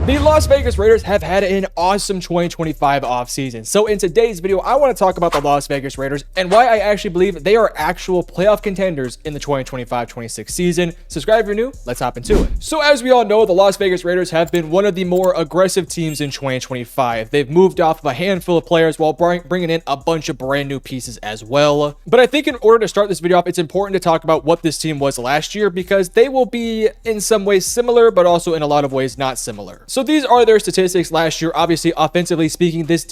The Las Vegas Raiders have had an awesome 2025 offseason. So in today's video, I want to talk about the Las Vegas Raiders and why I actually believe they are actual playoff contenders in the 2025-26 season. Subscribe if you're new. Let's hop into it. So as we all know, the Las Vegas Raiders have been one of the more aggressive teams in 2025. They've moved off of a handful of players while bringing in a bunch of brand new pieces as well. But I think in order to start this video off, it's important to talk about what this team was last year because they will be in some ways similar, but also in a lot of ways not similar. So these are their statistics last year. Obviously, offensively speaking, this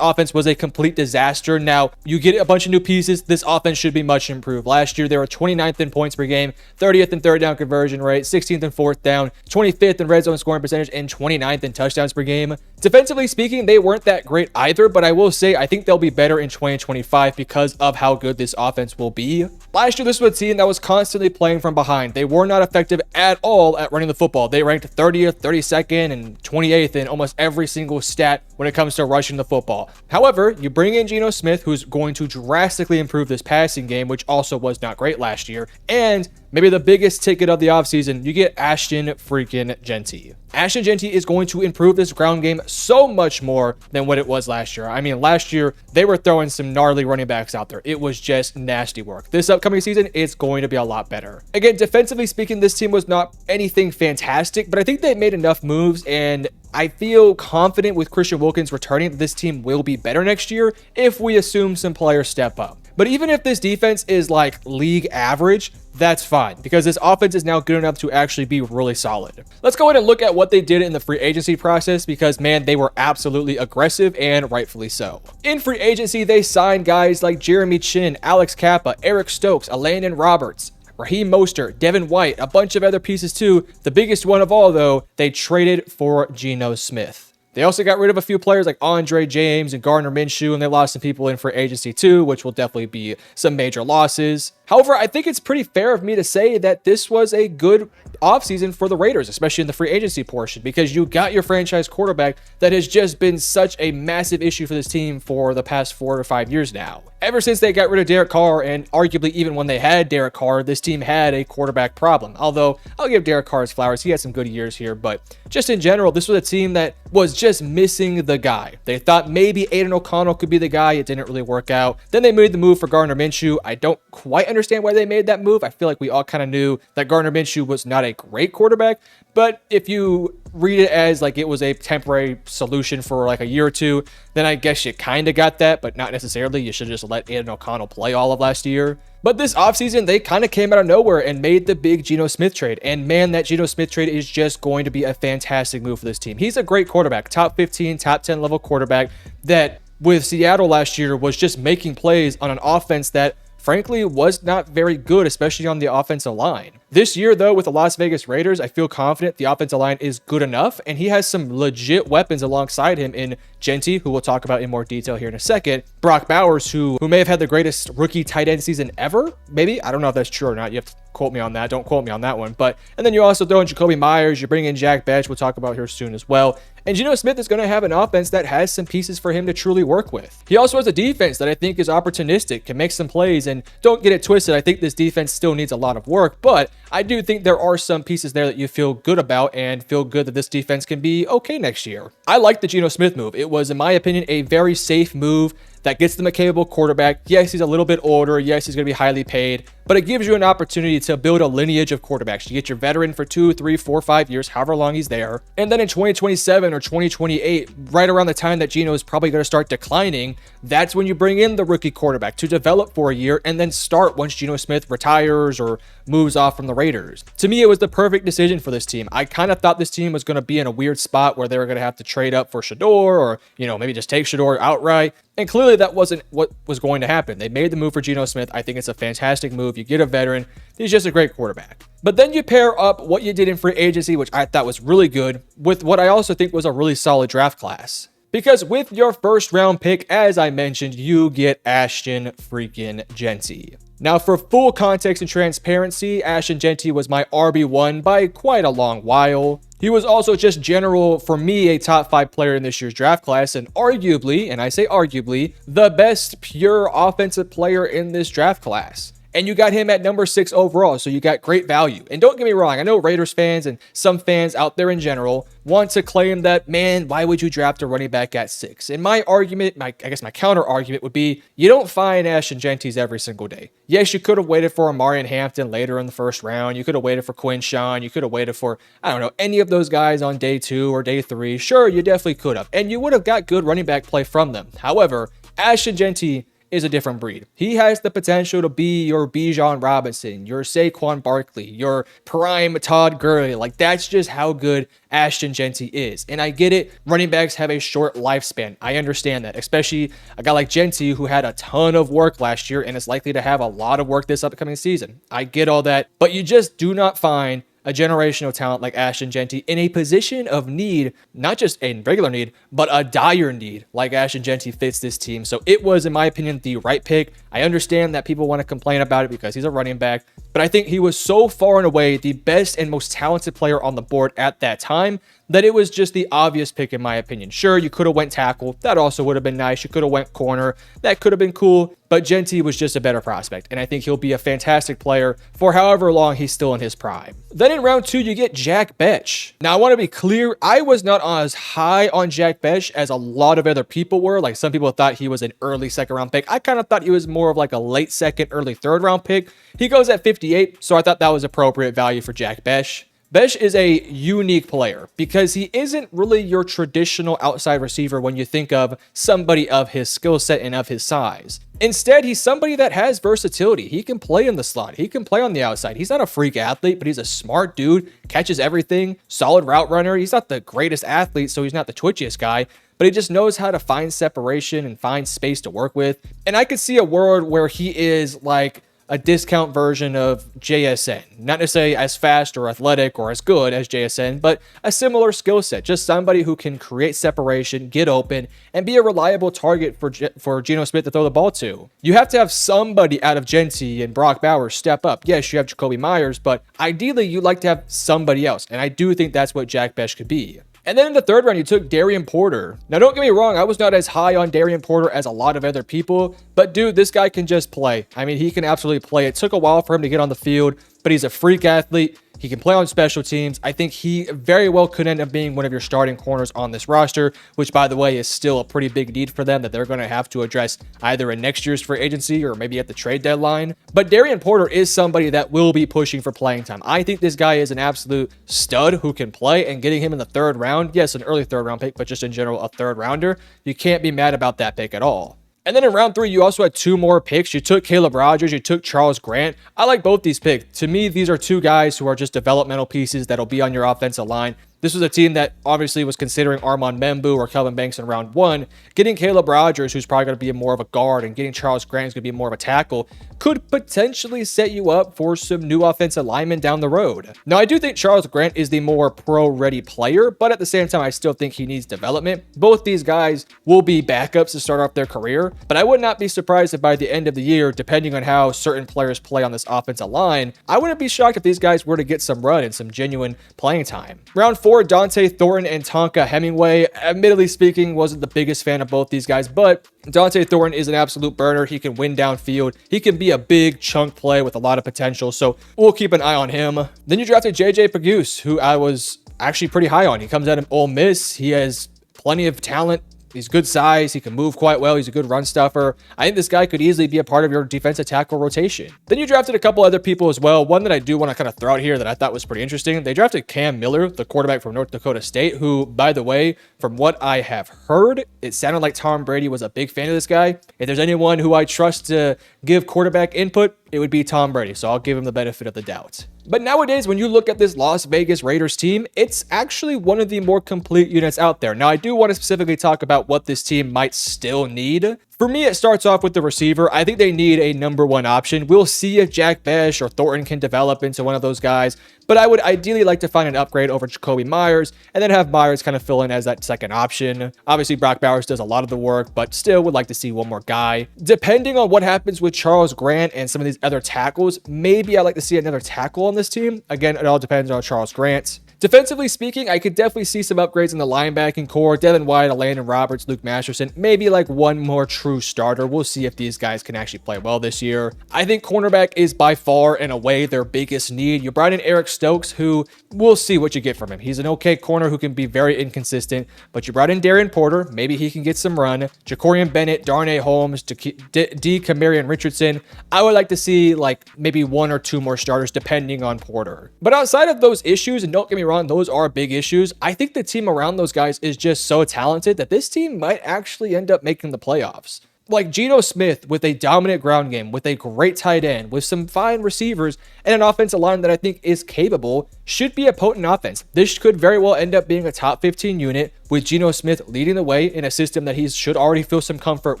offense was a complete disaster. Now, you get a bunch of new pieces. This offense should be much improved. Last year, they were 29th in points per game, 30th in third down conversion rate, 16th in fourth down, 25th in red zone scoring percentage, and 29th in touchdowns per game. Defensively speaking, they weren't that great either, but I will say I think they'll be better in 2025 because of how good this offense will be. Last year, this was a team that was constantly playing from behind. They were not effective at all at running the football. They ranked 30th, 32nd, and 28th in almost every single stat when it comes to rushing the football. However, you bring in Geno Smith, who's going to drastically improve this passing game, which also was not great last year. And maybe the biggest ticket of the offseason, you get Ashton freaking Jeanty. Ashton Jeanty is going to improve this ground game so much more than what it was last year. I mean, last year, they were throwing some gnarly running backs out there. It was just nasty work. This upcoming season, it's going to be a lot better. Again, defensively speaking, this team was not anything fantastic, but I think they made enough moves, and I feel confident with Christian Wilkins returning that this team will be better next year if we assume some players step up. But even if this defense is like league average, that's fine because this offense is now good enough to actually be really solid. Let's go ahead and look at what they did in the free agency process because, man, they were absolutely aggressive and rightfully so. In free agency, they signed guys like Jeremy Chin, Alex Kappa, Eric Stokes, Elandon Roberts, Raheem Mostert, Devin White, a bunch of other pieces too. The biggest one of all, though, they traded for Geno Smith. They also got rid of a few players like Andre James and Gardner Minshew, and they lost some people in free agency too, which will definitely be some major losses. However, I think it's pretty fair of me to say that this was a good offseason for the Raiders, especially in the free agency portion, because you got your franchise quarterback that has just been such a massive issue for this team for the past 4 or 5 years now. Ever since they got rid of Derek Carr, and arguably even when they had Derek Carr, this team had a quarterback problem. Although, I'll give Derek Carr his flowers. He had some good years here, but just in general, this was a team that was just missing the guy. They thought maybe Aiden O'Connell could be the guy. It didn't really work out. Then they made the move for Gardner Minshew. I don't quite understand why they made that move. I feel like we all kind of knew that Gardner Minshew was not a great quarterback, but if you read it as like it was a temporary solution for like a year or two, then I guess you kind of got that, but not necessarily. You should just let Aiden O'Connell play all of last year. But this offseason, they kind of came out of nowhere and made the big Geno Smith trade. And man, that Geno Smith trade is just going to be a fantastic move for this team. He's a great quarterback, top 15, top 10 level quarterback that with Seattle last year was just making plays on an offense that frankly was not very good, especially on the offensive line. This year, though, with the Las Vegas Raiders, I feel confident the offensive line is good enough, and he has some legit weapons alongside him in Jeanty, who we'll talk about in more detail here in a second, Brock Bowers, who may have had the greatest rookie tight end season ever, maybe. I don't know if that's true or not. You have to quote me on that. Don't quote me on that one. And then you also throw in Jacoby Myers. You bring in Jack Batch, we'll talk about here soon as well. And Geno Smith is going to have an offense that has some pieces for him to truly work with. He also has a defense that I think is opportunistic, can make some plays, and don't get it twisted. I think this defense still needs a lot of work, but I do think there are some pieces there that you feel good about and feel good that this defense can be okay next year. I like the Geno Smith move. It was, in my opinion, a very safe move that gets them a capable quarterback. Yes, he's a little bit older. Yes, he's going to be highly paid, but it gives you an opportunity to build a lineage of quarterbacks. You get your veteran for 2, 3, 4, 5 years, however long he's there. And then in 2027 or 2028, right around the time that Geno is probably going to start declining, that's when you bring in the rookie quarterback to develop for a year and then start once Geno Smith retires or moves off from the Raiders. To me, it was the perfect decision for this team. I kind of thought this team was going to be in a weird spot where they were going to have to trade up for Shador or, maybe just take Shador outright. And clearly that wasn't what was going to happen. They made the move for Geno Smith. I think it's a fantastic move. You get a veteran. He's just a great quarterback. But then you pair up what you did in free agency, which I thought was really good, with what I also think was a really solid draft class. Because with your first round pick, as I mentioned, you get Ashton freaking Jeanty. Now, for full context and transparency, Ashton Jeanty was my RB1 by quite a long while. He was also just general, for me, a top 5 player in this year's draft class, and arguably, and I say arguably, the best pure offensive player in this draft class. and you got him at number 6 overall, so you got great value. And don't get me wrong, I know Raiders fans and some fans out there in general want to claim that, man, why would you draft a running back at 6? And my argument, I guess my counter argument would be, you don't find Ashton Genties every single day. Yes, you could have waited for Amarian Hampton later in the first round. You could have waited for Quinshawn. You could have waited for, I don't know, any of those guys on day 2 or day 3. Sure, you definitely could have. And you would have got good running back play from them. However, Ashton Genty is a different breed. He has the potential to be your Bijan Robinson, your Saquon Barkley, your prime Todd Gurley. Like, that's just how good Ashton Genty is. And I get it. Running backs have a short lifespan. I understand that, especially a guy like Genty who had a ton of work last year and is likely to have a lot of work this upcoming season. I get all that, but you just do not find a generational talent like Ashton Genty in a position of need, not just a regular need, but a dire need like Ashton Genty fits this team. So it was, in my opinion, the right pick. I understand that people want to complain about it because he's a running back, but I think he was so far and away the best and most talented player on the board at that time that it was just the obvious pick in my opinion. Sure, you could have went tackle. That also would have been nice. You could have went corner. That could have been cool, but Genty was just a better prospect, and I think he'll be a fantastic player for however long he's still in his prime. Then in round 2, you get Jack Bech. Now, I want to be clear. I was not as high on Jack Bech as a lot of other people were. Like, some people thought he was an early 2nd round pick. I kind of thought he was more of like a late 2nd, early 3rd round pick. He goes at 58, so I thought that was appropriate value for Jack Bech. Bech is a unique player because he isn't really your traditional outside receiver when you think of somebody of his skill set and of his size. Instead, he's somebody that has versatility. He can play in the slot. He can play on the outside. He's not a freak athlete, but he's a smart dude, catches everything, solid route runner. He's not the greatest athlete, so he's not the twitchiest guy, but he just knows how to find separation and find space to work with. And I could see a world where he is like a discount version of JSN. Not necessarily as fast or athletic or as good as JSN, but a similar skill set. Just somebody who can create separation, get open, and be a reliable target for Geno Smith to throw the ball to. You have to have somebody out of Genty and Brock Bowers step up. Yes, you have Jacoby Myers, but ideally you'd like to have somebody else. And I do think that's what Jack Bech could be. And then in the 3rd round, you took Darian Porter. Now, don't get me wrong, I was not as high on Darian Porter as a lot of other people, but dude, this guy can just play. I mean, he can absolutely play. It took a while for him to get on the field, but he's a freak athlete. He can play on special teams. I think he very well could end up being one of your starting corners on this roster, which, by the way, is still a pretty big need for them that they're going to have to address either in next year's free agency or maybe at the trade deadline. But Darian Porter is somebody that will be pushing for playing time. I think this guy is an absolute stud who can play, and getting him in the 3rd round, yes, an early 3rd round pick, but just in general, a 3rd rounder, you can't be mad about that pick at all. And then in round 3, you also had 2 more picks. You took Caleb Rogers, you took Charles Grant. I like both these picks. To me, these are 2 guys who are just developmental pieces that'll be on your offensive line. This was a team that obviously was considering Armand Membu or Kelvin Banks in round 1. Getting Caleb Rogers, who's probably going to be more of a guard, and getting Charles Grant, who's going to be more of a tackle, could potentially set you up for some new offensive linemen down the road. Now, I do think Charles Grant is the more pro-ready player, but at the same time, I still think he needs development. Both these guys will be backups to start off their career, but I would not be surprised if by the end of the year, depending on how certain players play on this offensive line, I wouldn't be shocked if these guys were to get some run and some genuine playing time. Round 4, Dante Thornton and Tonka Hemingway. Admittedly speaking, wasn't the biggest fan of both these guys, but Dante Thornton is an absolute burner. He can win downfield. He can be a big chunk play with a lot of potential, so we'll keep an eye on him. Then you drafted JJ Pegues, who I was actually pretty high on. He comes out of Ole Miss. He has plenty of talent. He's good size. He can move quite well. He's a good run stuffer. I think this guy could easily be a part of your defensive tackle rotation. Then you drafted a couple other people as well. One that I do want to kind of throw out here that I thought was pretty interesting. They drafted Cam Miller, the quarterback from North Dakota State, who, by the way, from what I have heard, it sounded like Tom Brady was a big fan of this guy. If there's anyone who I trust to give quarterback input, it would be Tom Brady. So I'll give him the benefit of the doubt. But nowadays, when you look at this Las Vegas Raiders team, it's actually one of the more complete units out there. Now, I do want to specifically talk about what this team might still need. For me, it starts off with the receiver. I think they need a number 1 option. We'll see if Jack Bech or Thornton can develop into one of those guys, but I would ideally like to find an upgrade over Jacoby Myers and then have Myers kind of fill in as that second option. Obviously, Brock Bowers does a lot of the work, but still would like to see one more guy. Depending on what happens with Charles Grant and some of these other tackles, maybe I'd like to see another tackle on this team. Again, it all depends on Charles Grant. Defensively speaking, I could definitely see some upgrades in the linebacking core. Devin White, Landon Roberts, Luke Masterson, maybe like one more true starter. We'll see if these guys can actually play well this year. I think cornerback is by far and away their biggest need. You brought in Eric Stokes, who we'll see what you get from him. He's an okay corner who can be very inconsistent, but you brought in Darian Porter. Maybe he can get some run. Jacorian Bennett, Darnay Holmes, Kamarian Richardson. I would like to see like maybe one or two more starters depending on Porter. But outside of those issues, and don't get me wrong, those are big issues, I think the team around those guys is just so talented that this team might actually end up making the playoffs. Like Geno Smith with a dominant ground game, with a great tight end, with some fine receivers, and an offensive line that I think is capable, should be a potent offense. This could very well end up being a top 15 unit with Geno Smith leading the way in a system that he should already feel some comfort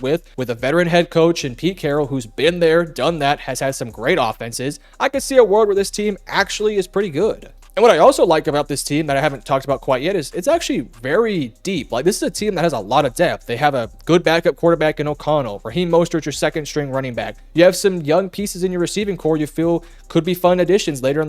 with a veteran head coach and Pete Carroll, who's been there, done that, has had some great offenses. I could see a world where this team actually is pretty good. And what I also like about this team that I haven't talked about quite yet is it's actually very deep. Like, this is a team that has a lot of depth. They have a good backup quarterback in O'Connell. Raheem Mostert, your second string running back. You have some young pieces in your receiving core you feel could be fun additions later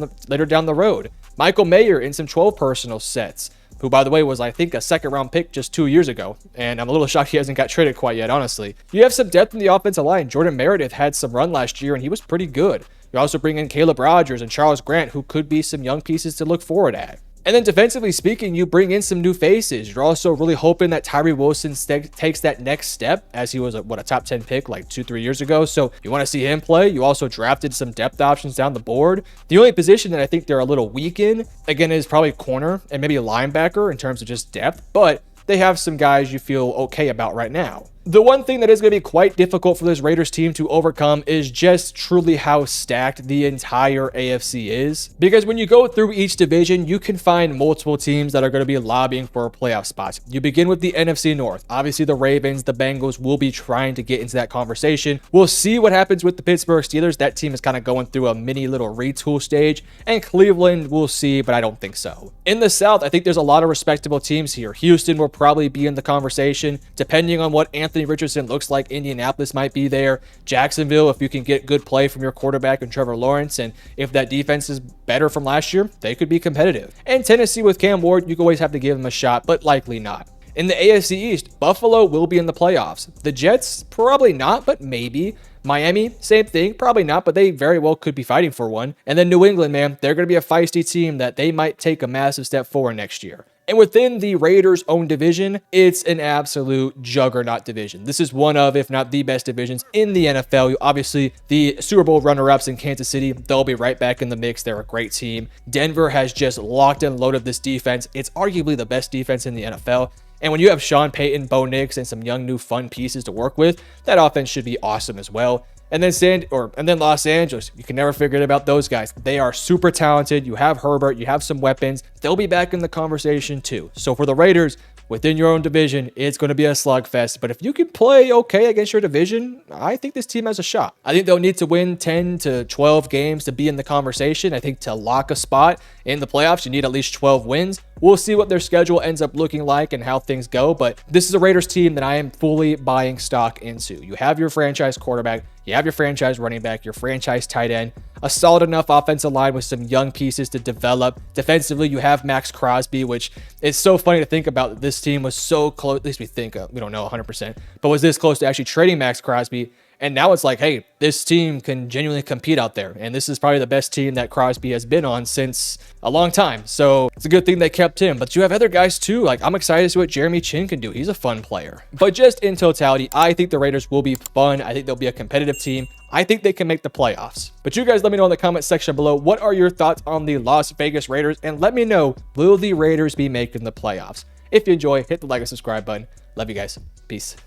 down the road. Michael Mayer in some 12 personnel sets, who, by the way, was, I think, a second-round pick just 2 years ago. And I'm a little shocked he hasn't got traded quite yet, honestly. You have some depth in the offensive line. Jordan Meredith had some run last year, and he was pretty good. You also bring in Caleb Rogers and Charles Grant, who could be some young pieces to look forward at. And then defensively speaking, you bring in some new faces. You're also really hoping that Tyree Wilson takes that next step, as he was a top 10 pick like 2-3 years ago. So you want to see him play. You also drafted some depth options down the board. The only position that I think they're a little weak in, again, is probably corner and maybe a linebacker in terms of just depth. But they have some guys you feel okay about right now. The one thing that is going to be quite difficult for this Raiders team to overcome is just truly how stacked the entire AFC is. Because when you go through each division, you can find multiple teams that are going to be lobbying for a playoff spot. You begin with the NFC North. Obviously, the Ravens, the Bengals will be trying to get into that conversation. We'll see what happens with the Pittsburgh Steelers. That team is kind of going through a mini little retool stage. And Cleveland, we'll see, but I don't think so. In the South, I think there's a lot of respectable teams here. Houston will probably be in the conversation, depending on what Anthony Richardson looks like. Indianapolis might be there. Jacksonville, if you can get good play from your quarterback and Trevor Lawrence, and if that defense is better from last year, they could be competitive. And Tennessee with Cam Ward, you always have to give them a shot, but likely not. In the AFC East, Buffalo will be in the playoffs. The Jets, probably not, but maybe. Miami, same thing, probably not, but they very well could be fighting for one. And then New England, man, they're going to be a feisty team that they might take a massive step forward next year. And within the Raiders' own division, it's an absolute juggernaut division. This is one of, if not the best divisions in the NFL. Obviously, the Super Bowl runner-ups in Kansas City, they'll be right back in the mix. They're a great team. Denver has just locked and loaded this defense. It's arguably the best defense in the NFL. And when you have Sean Payton, Bo Nix, and some young new fun pieces to work with, that offense should be awesome as well. And then Los Angeles, you can never forget about those guys. They are super talented. You have Herbert, you have some weapons. They'll be back in the conversation too. So for the Raiders, within your own division, it's going to be a slugfest. But if you can play okay against your division, I think this team has a shot. I think they'll need to win 10 to 12 games to be in the conversation. I think to lock a spot in the playoffs, you need at least 12 wins. We'll see what their schedule ends up looking like and how things go. But this is a Raiders team that I am fully buying stock into. You have your franchise quarterback. You have your franchise running back, your franchise tight end, a solid enough offensive line with some young pieces to develop. Defensively, you have Max Crosby, which is so funny to think about. This team was so close, at least we think, we don't know 100%, but was this close to actually trading Max Crosby. And now it's like, hey, this team can genuinely compete out there. And this is probably the best team that Crosby has been on since a long time. So it's a good thing they kept him. But you have other guys too. Like, I'm excited to see what Jeremy Chin can do. He's a fun player. But just in totality, I think the Raiders will be fun. I think they'll be a competitive team. I think they can make the playoffs. But you guys let me know in the comment section below, what are your thoughts on the Las Vegas Raiders? And let me know, will the Raiders be making the playoffs? If you enjoy, hit the like and subscribe button. Love you guys. Peace.